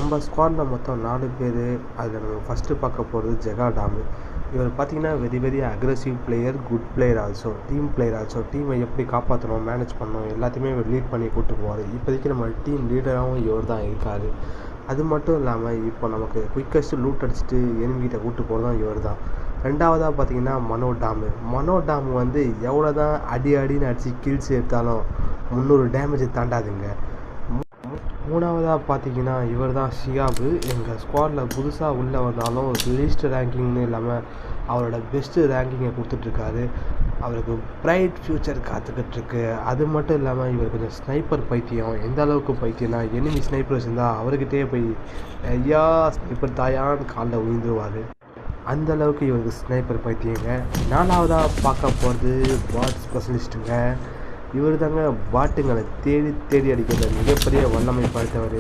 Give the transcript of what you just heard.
நம்ம ஸ்குவாடில் மொத்தம் 4 பேர். அதில் நம்ம ஃபஸ்ட்டு பார்க்க போகிறது ஜெகா டாமு. இவர் பார்த்திங்கன்னா very aggressive player, good player also, team player also. டீமை எப்படி காப்பாற்றணும், மேனேஜ் பண்ணணும், எல்லாத்தையுமே இவர் லீட் பண்ணி கூப்பிட்டு போவார். இப்போதைக்கு நம்ம டீம் லீடராகவும் இவர் தான் இருக்கார். அது மட்டும் இல்லாமல் இப்போ நமக்கு குயிக்கஸ்ட்டு லூட் அடிச்சுட்டு எனிமிகிட்ட கூப்பிட்டு போகிறதும் இவர் தான். ரெண்டாவதாக பார்த்திங்கன்னா மனோ டாமு வந்து எவ்வளோ தான் அடின்னு அடித்து கில்ஸ் எடுத்தாலும் 300 டேமேஜ் தாண்டாதுங்க. மூணாவதாக பார்த்தீங்கன்னா இவர் தான் ஷியாபு. எங்கள் ஸ்குவாடில் புதுசாக உள்ளே வந்தாலும் லீஸ்ட் ரேங்கிங்னு இல்லாமல் அவரோட பெஸ்ட்டு ரேங்கிங்கை கொடுத்துட்ருக்காரு. அவருக்கு பிரைட் ஃப்யூச்சர் காத்துக்கிட்டுருக்கு. அது மட்டும் இல்லாமல் இவர் கொஞ்சம் ஸ்னைப்பர் பைத்தியம். எந்த அளவுக்கு பைத்தியம்னா எனிமி ஸ்னைப்பர்ஸ் இருந்தால் அவர்கிட்டே போய் ஐயா ஸ்னைப்பர் தாயான்னு காலில் விழுந்துருவார். அந்தளவுக்கு இவருக்கு ஸ்னைப்பர் பைத்தியங்க. நாலாவதாக பார்க்க போகிறது பாட் ஸ்பெஷலிஸ்ட்டுங்க. இவர் தாங்க பாட்டுங்களை தேடி அடிக்கிறத மிகப்பெரிய வல்லமை படைத்தவர்.